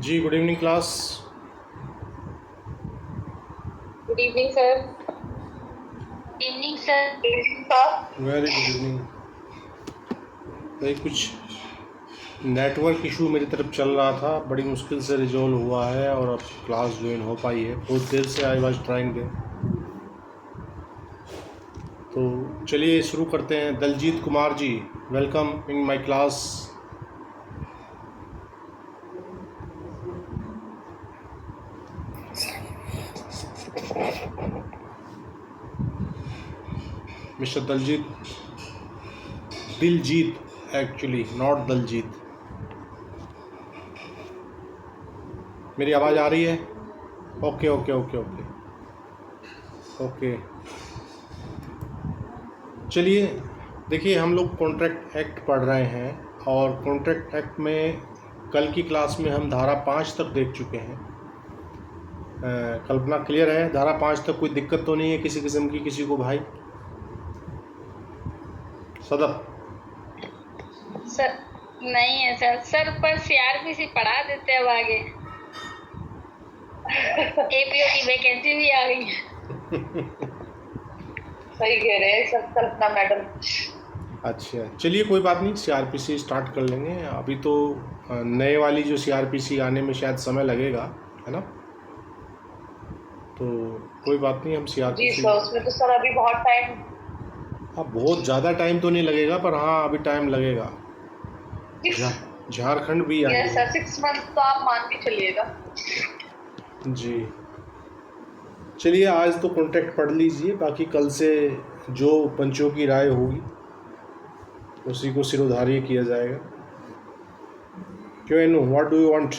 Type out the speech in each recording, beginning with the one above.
जी good evening class. Good evening sir. Evening sir. Very good evening. भाई कुछ network issue मेरी तरफ चल रहा था, बड़ी मुश्किल से रिजॉल्व हुआ है और अब क्लास ज्वाइन हो पाई है। बहुत देर से आई वाज ट्राइंग दे। तो चलिए शुरू करते हैं। Daljeet Kumar ji, welcome in my class. Mister Daljeet, Diljit actually, not Daljeet. मेरी आवाज़ आ रही है? Okay okay okay okay okay. चलिए देखिए, हम लोग कॉन्ट्रैक्ट एक्ट पढ़ रहे हैं और कॉन्ट्रैक्ट एक्ट में कल की क्लास में हम धारा 5 तक देख चुके हैं। कल्पना क्लियर है? धारा 5 तक कोई दिक्कत तो नहीं है किसी किस्म की किसी को? भाई सदब सर नहीं है सर। सर पर सीआरपीसी पढ़ा देते अब आगे। एपीओ की वैकेंसी भी आ गई है। सही कह रहे हैं सर कल्पना मैडम। अच्छा चलिए कोई बात नहीं, सीआरपीसी स्टार्ट कर लेंगे। अभी तो नए वाली जो सीआरपीसी आने में शायद समय लगेगा, है ना? तो कोई बात नहीं, हम जी सीआरपीसी। सर, उसमें तो सर अभी बहुत टाइम। अब बहुत ज़्यादा टाइम तो नहीं लगेगा, पर हाँ अभी टाइम लगेगा। झारखंड भी यस आएंगे। सर, 6 मंथ तो आप मान के चलिएगा। जी चलिए, आज तो कॉन्ट्रैक्ट पढ़ लीजिए, बाकी कल से जो पंचों की राय होगी उसी को सिरोधार्य किया जाएगा। क्यों Anu, what do you want?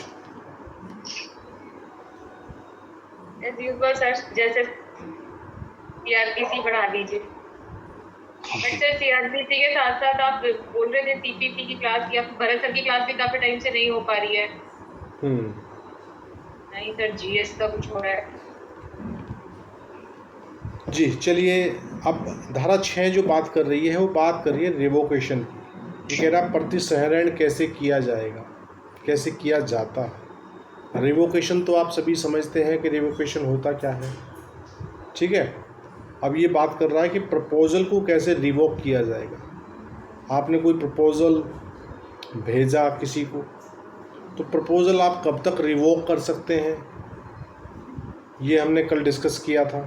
As usual sir, जैसे सीआरपीसी बढ़ा दीजिए। बट सर सीआरपीसी के साथ साथ आप बोल रहे थे सीपीपी की क्लास या भरत सर की क्लास भी काफी टाइम से नहीं हो पा रही है। नहीं सर, जीएस का कुछ हो रहा है। जी चलिए, अब धारा 6 जो बात कर रही है वो बात कर रही है रिवोकेशन की। ये कह रहा प्रतिसहरण कैसे किया जाएगा, कैसे किया जाता है। रिवोकेशन तो आप सभी समझते हैं कि रिवोकेशन होता क्या है, ठीक है। अब ये बात कर रहा है कि प्रपोज़ल को कैसे रिवोक किया जाएगा। आपने कोई प्रपोज़ल भेजा किसी को, तो प्रपोज़ल आप कब तक रिवोक कर सकते हैं, ये हमने कल डिस्कस किया था।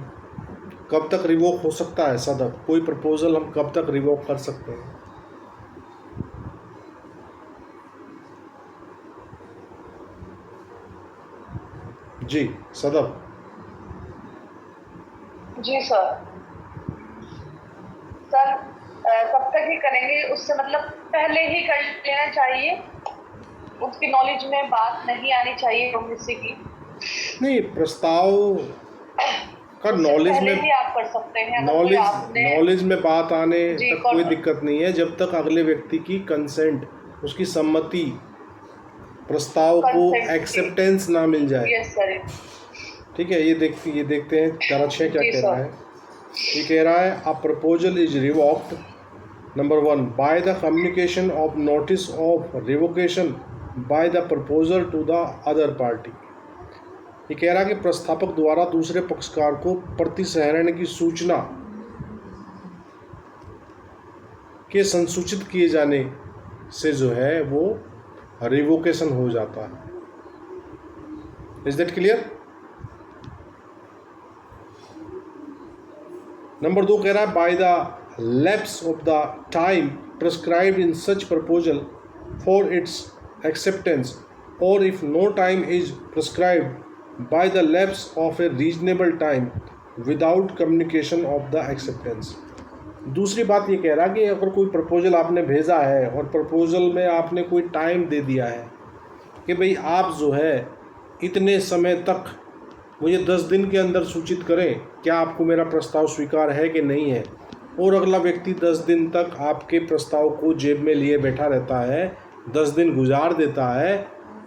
कब तक रिवोक हो सकता है सदब? कोई प्रपोज़ल हम कब तक रिवोक कर सकते हैं? जी सदब। जी सर। सर कब तक ही करेंगे, उससे मतलब पहले ही कर लेना चाहिए। उसकी नॉलेज में बात नहीं आनी चाहिए किसी की। नहीं, प्रस्ताव का उससे नॉलेज पहले में, ही आप कर सकते हैं अगर कोई आपने। नॉलेज में बात आने जी तक कोई दिक्कत नहीं है, जब तक अगले व्यक्ति की कंसेंट, उसकी सम्मति, प्रस्ताव को एक्सेप्टेंस ना मिल जाए। Yes sir. ठीक है, ये देखते हैं धारा 6 क्या जी कह रहा सर। है। ये कह रहा है a proposal is revoked, number 1, by the communication of notice of revocation by the proposer to the other party. ये कह रहा है कि प्रस्तावक द्वारा दूसरे पक्षकार को प्रतिसहरण की सूचना के संसूचित किए जाने से जो है वो रिवोकेशन हो जाता है। Is that clear? नंबर 2 कह रहा है by the lapse of the time prescribed in such proposal for its acceptance, और if no time is prescribed by the lapse of a reasonable time without communication of the acceptance। दूसरी बात ये कह रहा कि अगर कोई प्रपोजल आपने भेजा है और प्रपोजल में आपने कोई टाइम दे दिया है कि भाई आप जो है इतने समय तक मुझे 10 दिन के अंदर सूचित करें क्या आपको मेरा प्रस्ताव स्वीकार है कि नहीं है, और अगला व्यक्ति 10 दिन तक आपके प्रस्ताव को जेब में लिए बैठा रहता है, 10 दिन गुजार देता है,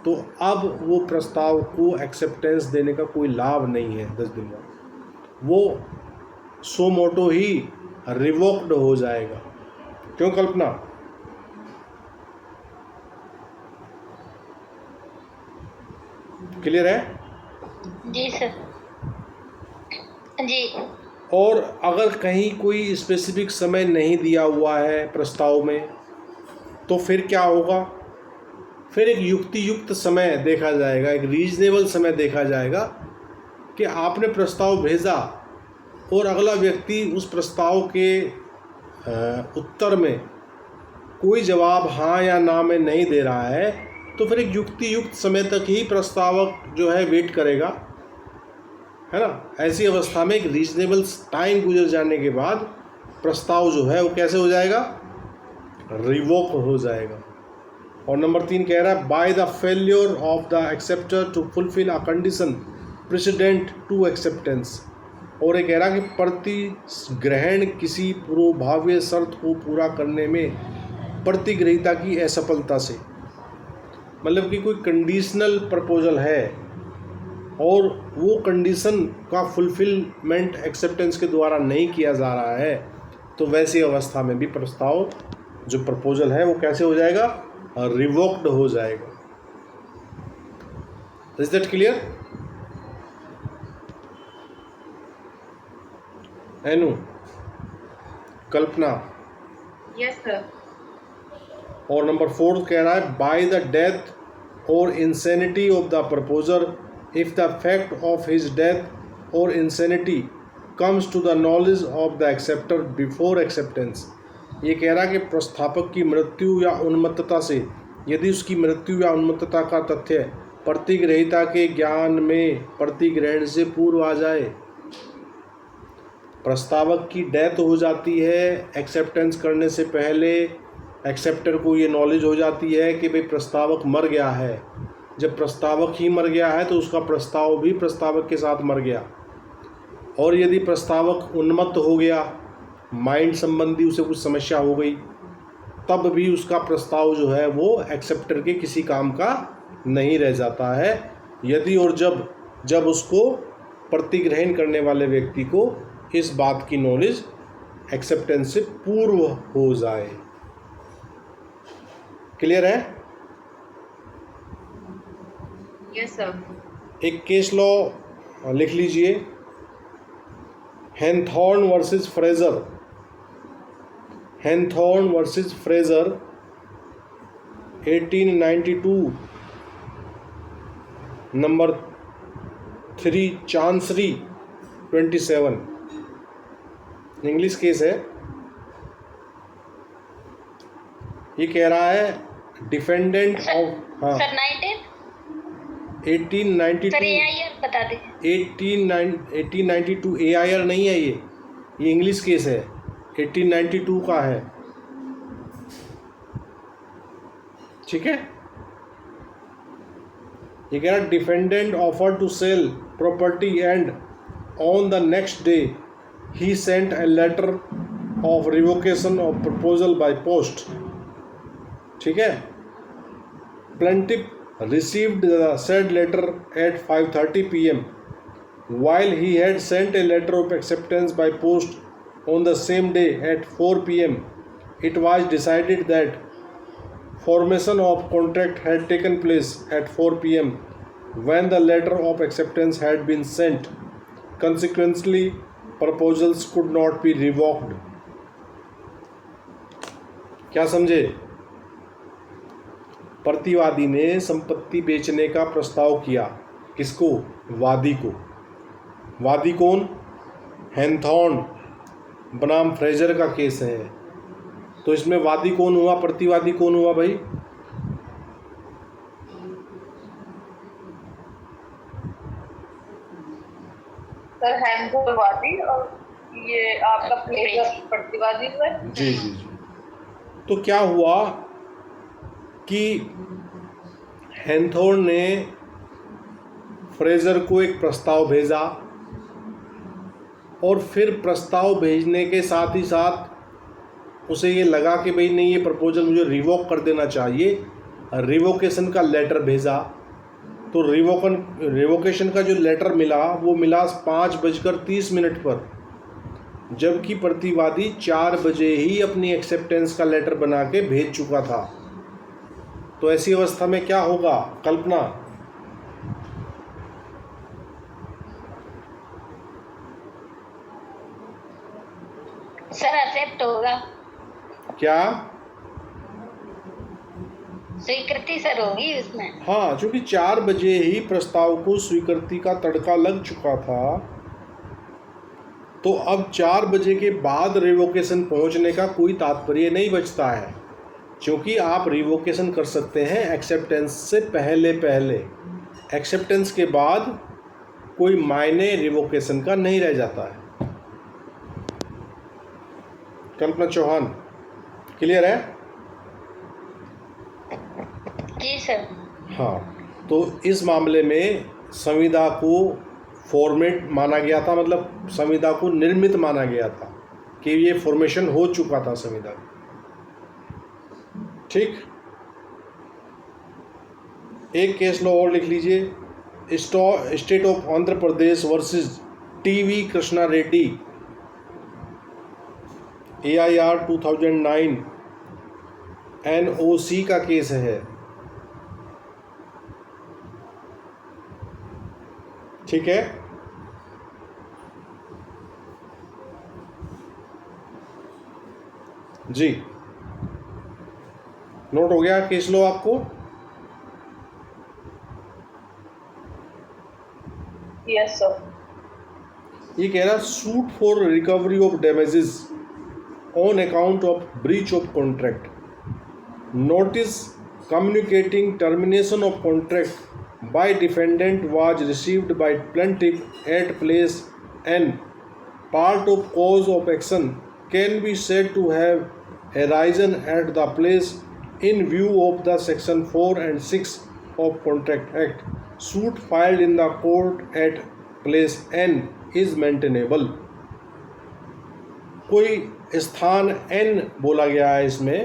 तो अब वो प्रस्ताव को एक्सेप्टेंस देने का कोई लाभ नहीं है। 10 दिन बाद वो सो मोटो ही रिवोक्ड हो जाएगा। क्यों कल्पना? क्लियर है? जी सर। जी। और अगर कहीं कोई स्पेसिफिक समय नहीं दिया हुआ है प्रस्ताव में, तो फिर क्या होगा? फिर एक युक्ति युक्त समय देखा जाएगा, एक रीजनेबल समय देखा जाएगा कि आपने प्रस्ताव भेजा और अगला व्यक्ति उस प्रस्ताव के उत्तर में कोई जवाब हाँ या ना में नहीं दे रहा है, तो फिर एक युक्ति युक्त समय तक ही प्रस्तावक जो है वेट करेगा, है ना। ऐसी अवस्था में एक रीजनेबल टाइम गुजर जाने के बाद प्रस्ताव जो है वो कैसे हो जाएगा? रिवोक हो जाएगा। और नंबर 3 कह रहा है by the failure of the acceptor to fulfil a condition precedent to acceptance. और ये कह रहा है कि प्रतिग्रहण किसी पूर्वभाव्य शर्त को पूरा करने में प्रतिग्रहीता की असफलता से, मतलब कि कोई कंडीशनल प्रपोजल है और वो कंडीशन का फुलफिलमेंट एक्सेप्टेंस के द्वारा नहीं किया जा रहा है, तो वैसी अवस्था में भी प्रस्ताव जो प्रपोजल है वो कैसे हो जाएगा? रिवोक्ड हो जाएगा। Is that clear? Anu, Kalpana? Yes sir. और नंबर 4 कह रहा है बाय द डेथ और insanity of the proposer if the fact of his death और insanity comes to the knowledge of the acceptor before acceptance. ये कह रहा है कि प्रस्तावक की मृत्यु या उन्मत्तता से, यदि उसकी मृत्यु या उन्मत्तता का तथ्य प्रतिग्रहीता के ज्ञान में प्रतिग्रहण से पूर्व आ जाए। प्रस्तावक की डेथ हो जाती है एक्सेप्टेंस करने से पहले, एक्सेप्टर को ये नॉलेज हो जाती है कि भाई प्रस्तावक मर गया है। जब प्रस्तावक ही मर गया है तो उसका प्रस्ताव भी प्रस्तावक के साथ मर गया। और यदि प्रस्तावक उन्मत्त हो गया, माइंड संबंधी उसे कुछ समस्या हो गई, तब भी उसका प्रस्ताव जो है वो एक्सेप्टर के किसी काम का नहीं रह जाता है, यदि और जब उसको प्रतिग्रहण करने वाले व्यक्ति को इस बात की नॉलेज एक्सेप्टेंस से पूर्व हो जाए। क्लियर है? Yes sir. एक केस लॉ लिख लीजिए, Hanthorn versus Fraser. Hanthorn versus Fraser 1892, number 3 chancery 27, English case है। ये कह रहा है डिफेंडेंट ऑफ, हाँ, सर 1892, सर AIR बता दीजिए। 1892 AIR नहीं है, ये इंग्लिश केस है, 1892 का है। ठीक है। ये कह रहा defendant offer to sell property and on the next day he sent a letter of revocation of proposal by post. ठीक है। Plaintiff received the said letter at 5:30 p.m. while he had sent a letter of acceptance by post on the same day at 4 p.m. It was decided that formation of contract had taken place at 4 p.m. when the letter of acceptance had been sent. Consequently, proposals could not be revoked. क्या समझे? प्रतिवादी ने संपत्ति बेचने का प्रस्ताव किया, किसको? वादी को। वादी कौन? हैनथॉर्न बनाम फ्रेजर का केस है। तो इसमें वादी कौन हुआ, प्रतिवादी कौन हुआ भाई? सर हैनथॉर्न वादी और ये आपका फ्रेजर प्रतिवादी हुआ। जी जी जी। तो क्या हुआ कि हैनथॉर्न ने फ्रेजर को एक प्रस्ताव भेजा और फिर प्रस्ताव भेजने के साथ ही साथ उसे ये लगा कि भाई नहीं, ये प्रपोजल मुझे रिवोक कर देना चाहिए, रिवोकेशन का लेटर भेजा। तो रिवोकेशन का जो लेटर मिला वो मिला 5:30 पर, जबकि प्रतिवादी 4 बजे ही अपनी एक्सेप्टेंस का लेटर बना के भेज चुका था। तो ऐसी अवस्था में क्या होगा कल्पना? एक्सेप्ट होगा, क्या? स्वीकृति सर होगी उसमें। हाँ, क्योंकि 4 बजे ही प्रस्ताव को स्वीकृति का तड़का लग चुका था, तो अब 4 बजे के बाद रिवोकेशन पहुंचने का कोई तात्पर्य नहीं बचता है, क्योंकि आप रिवोकेशन कर सकते हैं एक्सेप्टेंस से पहले पहले। एक्सेप्टेंस के बाद कोई मायने रिवोकेशन का नहीं रह जाता है। कल्पना चौहान, क्लियर है? जी सर। हाँ, तो इस मामले में संविदा को फॉर्मेट माना गया था, मतलब संविदा को निर्मित माना गया था कि ये फॉर्मेशन हो चुका था संविदा। ठीक, एक केस लॉ और लिख लीजिए। State of Andhra Pradesh versus TV Krishna Reddy, AIR 2009 NOC का केस है। ठीक है, जी, नोट हो गया केस लो आपको? Yes sir. ये कह रहा suit for recovery of damages on account of breach of contract, notice communicating termination of contract by defendant was received by plaintiff at place N, part of cause of action can be said to have arisen at the place in view of the section 4 and 6 of Contract Act. Suit filed in the court at place N is maintainable. कोई स्थान N बोला गया है इसमें।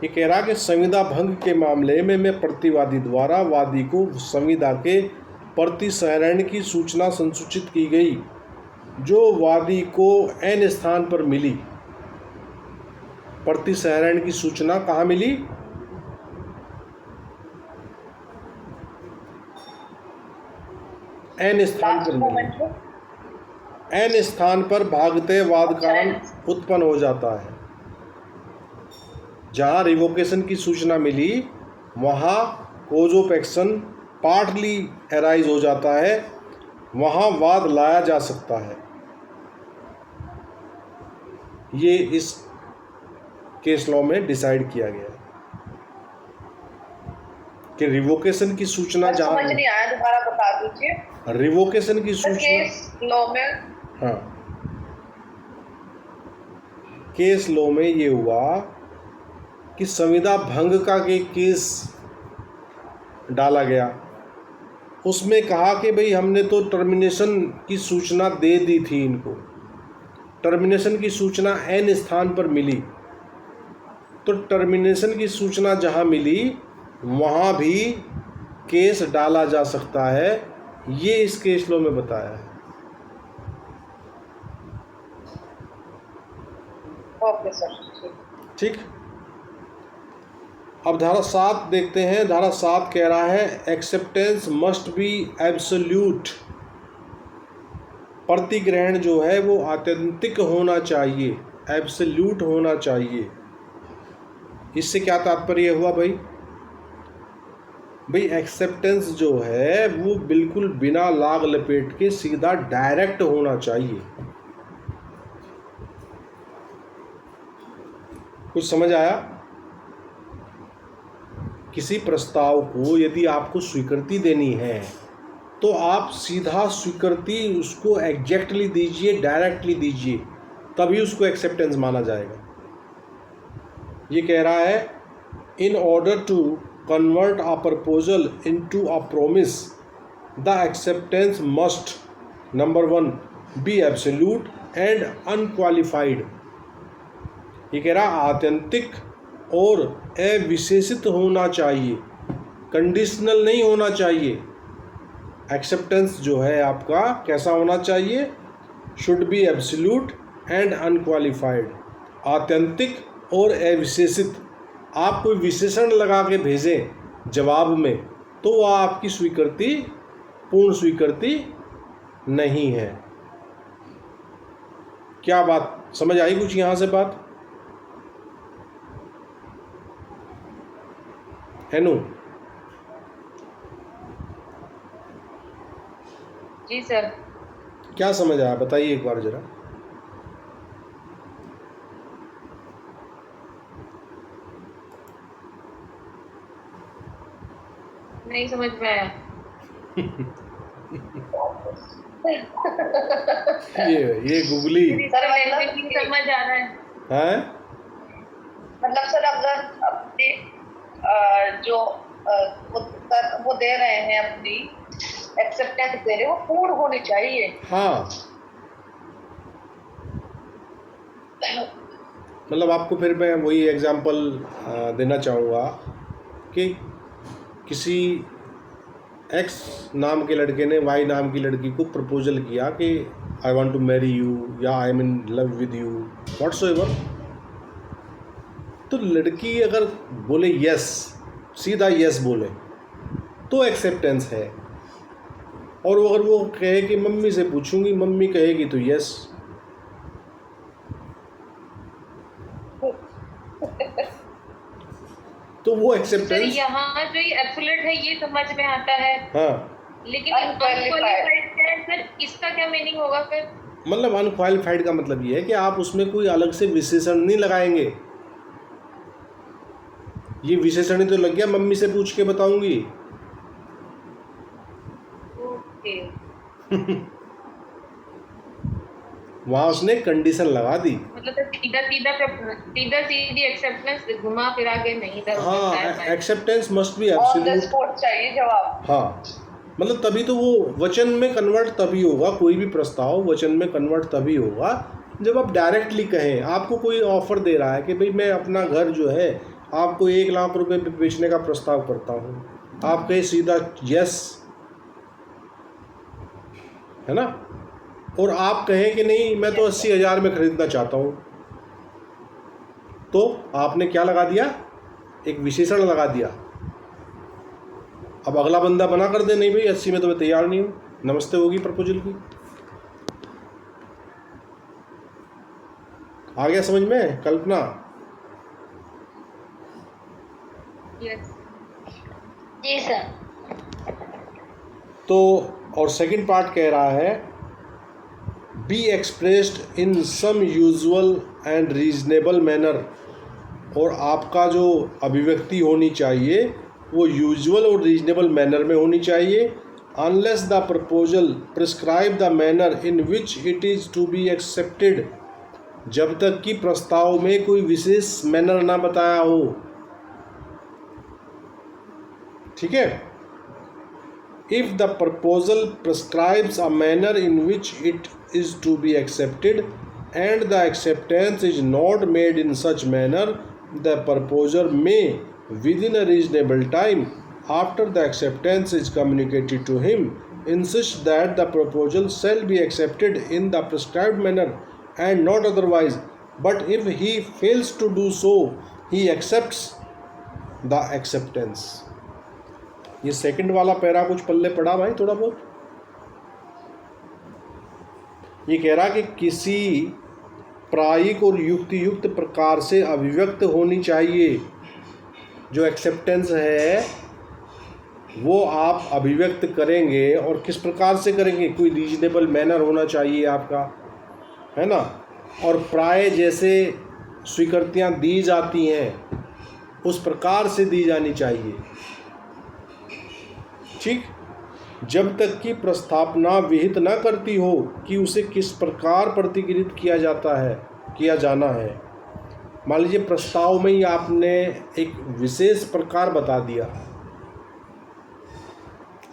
ये कह रहा कि संविदा भंग के मामले में मैं प्रतिवादी द्वारा वादी को संविदा के प्रतिसहरण की सूचना संसूचित की गई जो वादी को N स्थान पर मिली। प्रतिसहरण की सूचना कहाँ मिली? N स्थान पर मिली। N स्थान पर भागते वाद कारण उत्पन्न हो जाता है। जहाँ रिवोकेशन की सूचना मिली वहाँ cause of action partly arise हो जाता है, वहाँ वाद लाया जा सकता है। ये इस केस लॉ में डिसाइड किया गया है कि रिवोकेशन की सूचना जहाँ समझ नहीं आया, दोबारा बता दीजिए। रिवोकेशन की सूचना केस लॉ में, हाँ, केस लॉ में ये हुआ कि संविदा भंग का केस डाला गया। उसमें कहा कि भाई हमने तो टर्मिनेशन की सूचना दे दी थी, इनको टर्मिनेशन की सूचना N स्थान पर मिली, तो टर्मिनेशन की सूचना जहां मिली वहां भी केस डाला जा सकता है। ये इस केस लॉ में बताया है। ओके सर, ठीक, अब धारा 7 देखते हैं। धारा 7 कह रहा है एक्सेप्टेंस मस्ट बी एब्सोल्यूट। प्रतिग्रहण जो है वो आत्यंतिक होना चाहिए, एब्सोल्यूट होना चाहिए। इससे क्या तात्पर्य हुआ भाई? भाई एक्सेप्टेंस जो है वो बिल्कुल बिना लाग लपेट के सीधा डायरेक्ट होना चाहिए। कुछ समझ आया? किसी प्रस्ताव को यदि आपको स्वीकृति देनी है तो आप सीधा स्वीकृति उसको एग्जैक्टली दीजिए, डायरेक्टली दीजिए, तभी उसको एक्सेप्टेंस माना जाएगा। ये कह रहा है in order to convert a proposal into a promise the acceptance must number 1 be absolute and unqualified. ये कह रहा आत्यंतिक और अविशेषित होना चाहिए, कंडीशनल नहीं होना चाहिए। एक्सेप्टेंस जो है आपका कैसा होना चाहिए? Should be absolute and unqualified, आत्यंतिक और अविशेषित। आप कोई विशेषण लगा के भेजें जवाब में तो वह आपकी स्वीकृति पूर्ण स्वीकृति नहीं है। क्या बात समझ आई कुछ यहाँ से बात? हेनु, जी सर। क्या समझ आया बताइए एक बार जरा। नहीं समझ में आया। ये गुगली सर नहीं समझ आ रहा है। है। मतलब सर अगर अपने जो वो दे रहे हैं अपनी एक्सेप्टेंस दे रहे हैं, वो पूर्ण होनी चाहिए। हाँ, मतलब आपको फिर मैं वही एग्जांपल देना चाहूँगा कि किसी एक्स नाम के लड़के ने वाई नाम की लड़की को प्रपोजल किया कि I want to marry you या I am in love with you whatsoever. तो लड़की अगर बोले यस, सीधा यस बोले तो एक्सेप्टेंस है, और अगर वो कहे कि मम्मी से पूछूंगी, मम्मी कहेगी तो यस। तो वो सर एक्सेप्टेंस। यहाँ जो ये एब्सोल्यूट है ये समझ में आता है, हाँ, लेकिन Unqualified अनक्वालिफाइड है सर, इसका क्या मीनिंग होगा फिर? मतलब अनक्वालिफाइड का मतलब ये है कि आप उसमें कोई अलग से विशेषण नहीं लगाएंगे। ये विशेषण ही तो लग गया मम्मी से पूछ के बताऊंगी। ओके। वहां उसने कंडीशन लगा दी। मतलब सीधा सीधी एक्सेप्टेंस घुमा फिरा के नहीं था। हाँ, acceptance must be on the absolute. Spot चाहिए जवाब। हाँ, मतलब तभी तो वो वचन में कन्वर्ट तभी होगा, कोई भी प्रस्ताव वचन में कन्वर्ट तभी होगा जब आप डायरेक्टली कहें। आपको कोई ऑफर दे रहा है कि भाई मैं अपना घर जो है आपको 1 लाख रुपए पे बेचने का प्रस्ताव करता हूँ, आप कहे सीधा यस, है ना, और आप कहें कि नहीं मैं तो 80,000 में खरीदना चाहता हूँ, तो आपने क्या लगा दिया, एक विशेषण लगा दिया। अब अगला बंदा मना कर दे, नहीं भाई 80 में तो मैं तैयार नहीं हूँ, नमस्ते होगी प्रपोजल की। आ गया समझ में कल्पना? यस जी सर। तो और सेकंड पार्ट कह रहा है be expressed in some usual and reasonable manner, और आपका जो अभिव्यक्ति होनी चाहिए वो यूजुअल और रीजनेबल मैनर में होनी चाहिए। Unless the proposal prescribe the manner in which it is to be accepted, जब तक कि प्रस्ताव में कोई विशेष मैनर ना बताया हो। ठीक है। If the proposal prescribes a manner in which it is to be accepted and the acceptance is not made in such manner, the proposer may within a reasonable time after the acceptance is communicated to him insist that the proposal shall be accepted in the prescribed manner and not otherwise, but if he fails to do so he accepts the acceptance। ये second वाला para कुछ पल्ले पड़ा भाई थोड़ा बहुत। ये कह रहा कि किसी प्रायिक और युक्तियुक्त प्रकार से अभिव्यक्त होनी चाहिए। जो एक्सेप्टेंस है वो आप अभिव्यक्त करेंगे, और किस प्रकार से करेंगे, कोई रीजनेबल मैनर होना चाहिए आपका, है ना, और प्राय जैसे स्वीकृतियाँ दी जाती हैं उस प्रकार से दी जानी चाहिए। ठीक, जब तक कि प्रस्तावना विहित न करती हो कि उसे किस प्रकार प्रतिकृत किया जाता है, किया जाना है। मान लीजिए प्रस्ताव में ही आपने एक विशेष प्रकार बता दिया,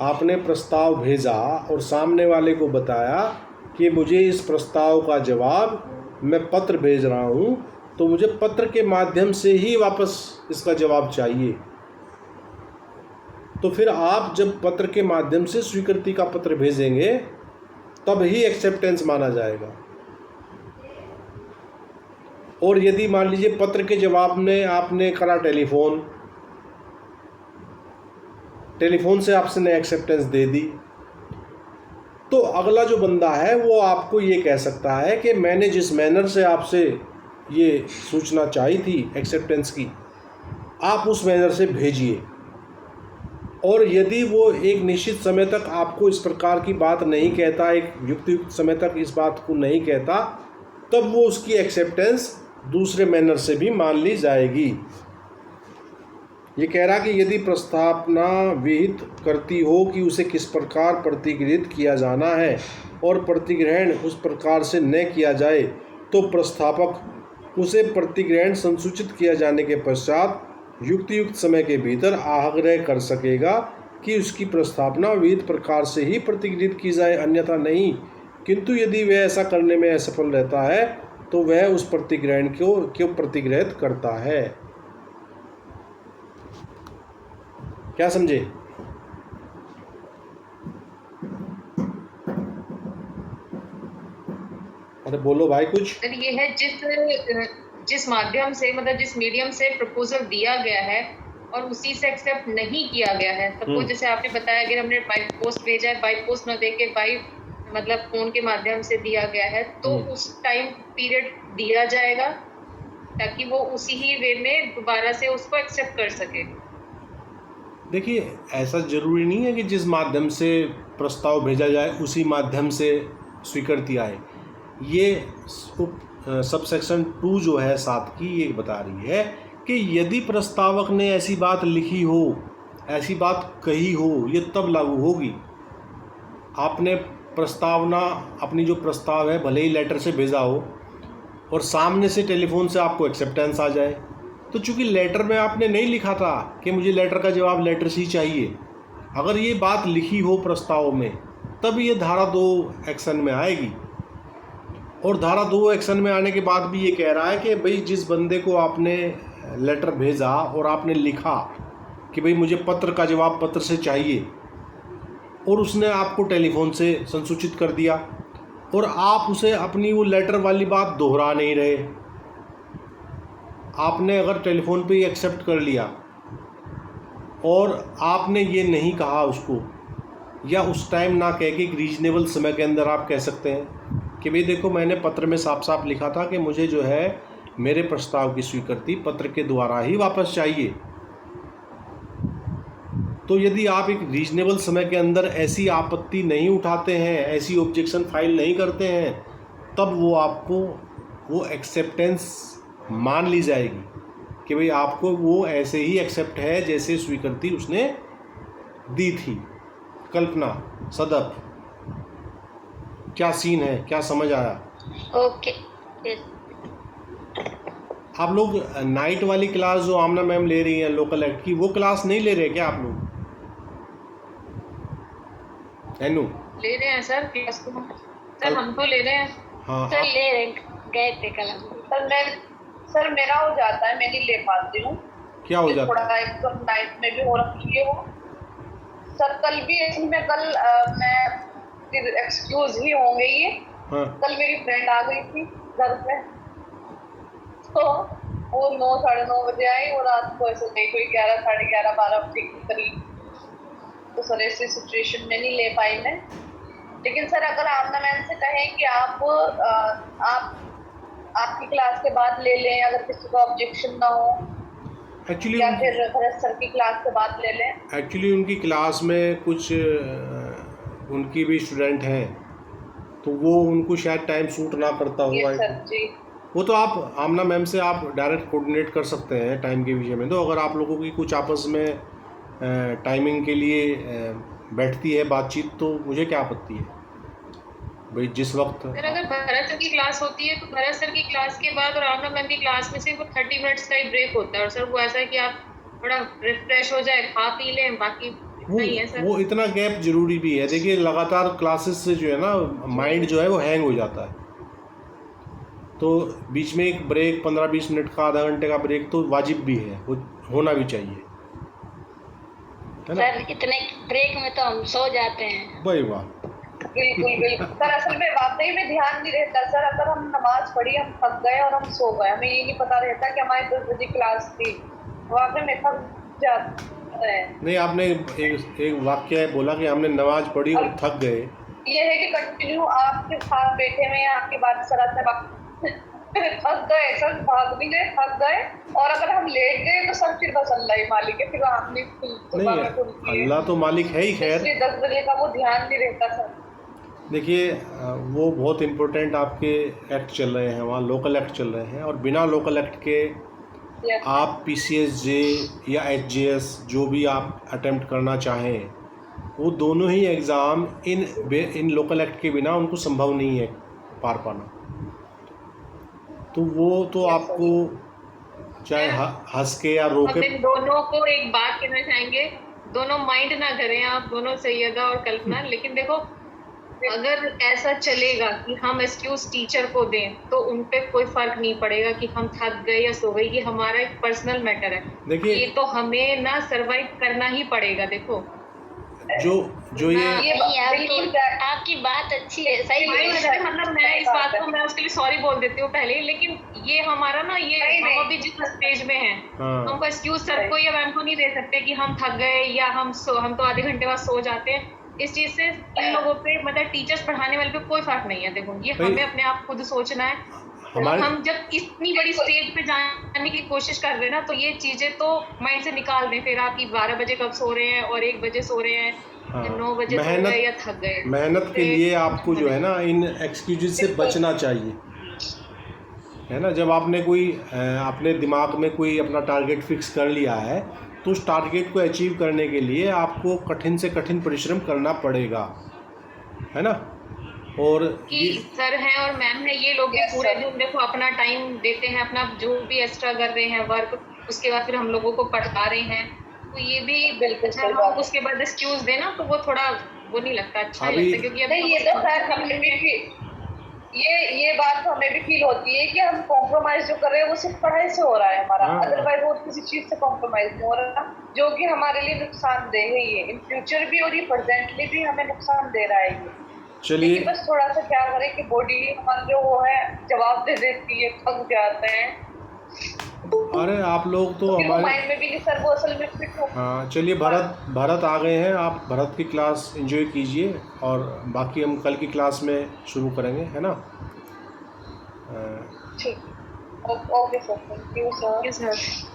आपने प्रस्ताव भेजा और सामने वाले को बताया कि मुझे इस प्रस्ताव का जवाब, मैं पत्र भेज रहा हूँ तो मुझे पत्र के माध्यम से ही वापस इसका जवाब चाहिए। तो फिर आप जब पत्र के माध्यम से स्वीकृति का पत्र भेजेंगे तब ही एक्सेप्टेंस माना जाएगा। और यदि मान लीजिए पत्र के जवाब में आपने करा टेलीफोन से आपने एक्सेप्टेंस दे दी, तो अगला जो बंदा है वो आपको ये कह सकता है कि मैंने जिस मैनर से आपसे ये सूचना चाहिए थी एक्सेप्टेंस की, आप उस मैनर से भेजिए। और यदि वो एक निश्चित समय तक आपको इस प्रकार की बात नहीं कहता, एक युक्त समय तक इस बात को नहीं कहता, तब वो उसकी एक्सेप्टेंस दूसरे मैनर से भी मान ली जाएगी। ये कह रहा कि यदि प्रस्तावना विहित करती हो कि उसे किस प्रकार प्रतिगृहित किया जाना है और प्रतिग्रहण उस प्रकार से न किया जाए, तो प्रस्तावक उसे प्रतिग्रहण संसूचित किया जाने के पश्चात युक्त समय के भीतर आग्रह कर सकेगा कि उसकी प्रस्तावना विहित प्रकार से ही प्रतिगृहित की जाए, अन्यथा नहीं। किंतु यदि वह ऐसा करने में असफल रहता है तो वह उस प्रतिग्रहण को क्यों प्रतिग्रहित करता है। क्या समझे? अरे बोलो भाई कुछ। सर ये है जिस माध्यम से, मतलब जिस मीडियम से प्रपोजल दिया गया है और उसी से एक्सेप्ट नहीं किया गया है। सपोज जैसे आपने बताया अगर हमने बाई पोस्ट भेजा है, बाई पोस्ट न देके बाई मतलब फोन के माध्यम से दिया गया है, तो उस टाइम पीरियड दिया जाएगा ताकि वो उसी ही वे में दोबारा से उसको एक्सेप्ट कर सके। देखिए, ऐसा जरूरी नहीं है कि जिस माध्यम से प्रस्ताव भेजा जाए उसी माध्यम से स्वीकृति आए। ये सब सेक्शन 2 जो है 7 की, ये बता रही है कि यदि प्रस्तावक ने ऐसी बात लिखी हो, ऐसी बात कही हो, ये तब लागू होगी। आपने प्रस्तावना, अपनी जो प्रस्ताव है भले ही लेटर से भेजा हो और सामने से टेलीफोन से आपको एक्सेप्टेंस आ जाए, तो चूंकि लेटर में आपने नहीं लिखा था कि मुझे लेटर का जवाब लेटर से ही चाहिए, अगर ये बात लिखी हो प्रस्ताव में, तब ये धारा 2 एक्शन में आएगी। और धारा 2 एक्शन में आने के बाद भी ये कह रहा है कि भाई जिस बंदे को आपने लेटर भेजा और आपने लिखा कि भाई मुझे पत्र का जवाब पत्र से चाहिए, और उसने आपको टेलीफोन से संसूचित कर दिया और आप उसे अपनी वो लेटर वाली बात दोहरा नहीं रहे, आपने अगर टेलीफोन पे ही एक्सेप्ट कर लिया और आपने ये नहीं कहा उसको, या उस टाइम ना कह के एक रीजनेबल समय के अंदर आप कह सकते हैं कि भाई देखो मैंने पत्र में साफ साफ लिखा था कि मुझे जो है मेरे प्रस्ताव की स्वीकृति पत्र के द्वारा ही वापस चाहिए। तो यदि आप एक रीजनेबल समय के अंदर ऐसी आपत्ति नहीं उठाते हैं, ऐसी ऑब्जेक्शन फाइल नहीं करते हैं, तब वो आपको वो एक्सेप्टेंस मान ली जाएगी कि भाई आपको वो ऐसे ही एक्सेप्ट है जैसे स्वीकृति उसने दी थी। कल्पना, सदप, क्या सीन है, क्या समझ आया? ओके। आप लोग नाइट वाली क्लास जो आमना मैम ले रही हैं लोकल एक्ट की, वो क्लास नहीं ले रहे क्या आप लोग? एनु ले रहे हैं सर क्लास को, सर हम तो ले रहे हैं। हाँ सर ले रहे, गए थे कल हम। सर मेरा हो जाता है, मैं नहीं ले पाती हूँ। क्या हो जाता है? थोड़ा एकदम नाइट में भी हो रखी है वो। सर कल भी इसमें, कल मैं एक्सक्यूज ही होंगे ये। हाँ। कल मेरी फ्रेंड आ गई थी घर पे, तो वो 9 साढ़े 9 बजे आई और रात को ऐसे नहीं, कोई 11 साढ़े 11 12 बजे के करीब। तो सर ऐसी सिचुएशन में नहीं ले पाई मैं। लेकिन सर अगर आमना मैम से कहें कि आप आपकी क्लास के बाद ले लें अगर किसी को ऑब्जेक्शन ना हो, एक्चुअली या फिर भरत सर की क्लास के बाद ले लें। एक्चुअली उनकी क्लास में कुछ उनकी भी स्टूडेंट हैं, तो वो उनको शायद टाइम सूट ना करता हुआ। सर जी, वो तो आप आमना मैम से आप डायरेक्ट कोऑर्डिनेट कर सकते हैं टाइम के विषय में। तो अगर आप लोगों की कुछ आपस में टाइमिंग के लिए बैठती है बातचीत, तो मुझे क्या आपत्ति है भाई जिस वक्त। सर अगर भरत सर की क्लास होती है तो भरत सर की क्लास के बाद और आमना मैम की क्लास में सिर्फ 30 मिनट्स का ही ब्रेक होता है, और सर वो ऐसा है कि आप थोड़ा रिफ्रेश हो जाए, खा पी लें, बाकी नहीं है सर। वो इतना गैप जरूरी भी है। देखिए लगातार क्लासेस से जो है ना माइंड जो है वो हैंग हो जाता है, तो बीच में एक ब्रेक 15-20 मिनट का, आधा घंटे का ब्रेक तो वाजिब भी है, वो होना भी चाहिए, है ना? सर इतने ब्रेक में तो हम सो जाते हैं। भाई वाह। बिल्कुल बिल्कुल सर। असल में वाकई में ध्यान नहीं रहता सर। अगर हम नमाज पढ़ी, हम थक गए और हम सो गए, हमें ये नहीं पता रहता कि हमारी 10 बजे क्लास थी, वाकई में थक जाते हैं। नहीं, आपने एक वाक्य बोला कि हमने नमाज पढ़ी और थक गए। ये है कि कंटिन्यू आपके साथ बैठे हुए हैं, आपकी बात सर से थक गए सर, भाग भी गए, थक गए, और अगर हम लेट गए तो सर फिर बस अल्लाह ही मालिक है, फिर आँख नहीं सुबह नहीं, में खुलती है, अल्लाह तो मालिक है ही। खैर इसलिए 10 बजे का वो ध्यान नहीं रहता सर। देखिए, वो बहुत इम्पोर्टेंट आपके एक्ट चल रहे हैं वहाँ, लोकल एक्ट चल रहे हैं, और बिना लोकल एक्ट के Yes. आप PCSJ या HJS जो भी आप अटेम्प्ट करना चाहें, वो दोनों ही एग्ज़ाम इन लोकल एक्ट के बिना उनको संभव नहीं है पार पाना। तो वो तो Yes, आपको चाहे हंस के या हम रोके। इन दोनों को एक बात कहना चाहेंगे, दोनों माइंड ना करें आप दोनों, सैयदा और कल्पना, लेकिन देखो अगर ऐसा चलेगा कि हम एक्सक्यूज टीचर को दें तो उन पे कोई फर्क नहीं पड़ेगा कि हम थक गए या सो गए, ये हमारा एक पर्सनल मैटर है। देखिए, ये तो हमें ना सरवाइव करना ही पड़ेगा। देखो जो ये नहीं, बिल्कुल that- आपकी बात अच्छी है, सही भाई है। वैसे मतलब मैं इस बात को, मैं उसके लिए सॉरी बोल देती हूँ पहले ही, लेकिन ये हमारा ना, ये नहीं, हम नहीं। अभी जिस स्टेज में हैं, हाँ। हमको एक्सक्यूज सर को या मैम को नहीं दे सकते कि हम थक गए या हम तो आधे घंटे बाद सो जाते हैं। इस चीज से इन लोगों पे, मतलब टीचर्स पढ़ाने वाले पे कोई फर्क नहीं है। देखो ये भाई, हमें अपने आप खुद सोचना है। हमारे हम जब इतनी बड़ी स्टेज पे जाने की कोशिश कर रहे हैं ना, तो ये चीजें तो माइंड से निकाल दें। फिर आप 12 बजे कब सो रहे हैं और 1 बजे सो रहे हैं हाँ, या 9 बजे सो गए या थक गए। मेहनत के लिए आपको जो है ना इन एक्सक्यूजेस से बचना चाहिए, है ना। जब आपने अपने दिमाग में कोई अपना टारगेट फिक्स कर लिया है, तो उस टारगेट को अचीव करने के लिए आपको कठिन से कठिन परिश्रम करना पड़ेगा, है ना। और कि ये सर हैं और मैम है, ये लोग भी Yes, पूरे sir. दिन देखो अपना टाइम देते हैं, अपना जो भी एक्स्ट्रा कर रहे हैं वर्क, उसके बाद फिर हम लोगों को पढ़ा रहे हैं। तो ये भी बिल्कुल अच्छा, सही हम बात है। उसके बाद एक्सक्यूज देना तो वो थोड़ा वो नहीं लगता, अच्छा नहीं अभी- लगता, क्योंकि नहीं, ये तो खैर हमें भी ये बात तो हमें भी फील होती है कि हम कॉम्प्रोमाइज जो कर रहे हैं वो सिर्फ पढ़ाई से हो रहा है हमारा, हाँ। अदरवाइज और किसी चीज से कॉम्प्रोमाइज नहीं हो रहा, जो कि हमारे लिए नुकसानदेह है। ये इन फ्यूचर भी और ये प्रेजेंटली भी हमें नुकसान दे रहा है ये। चलिए, लेकिन बस थोड़ा सा ख्याल करें कि बॉडी हमारी जो वो है जवाब दे देती है, थक जाते हैं, अरे आप लोग तो फिर वो हमारे, माइंड में भी नहीं सर वो असल में फिट हो। हाँ चलिए, भरत आ गए हैं, आप भरत की क्लास एंजॉय कीजिए, और बाकी हम कल की क्लास में शुरू करेंगे, है ना। ठीक, okay sir, thank you sir. Sir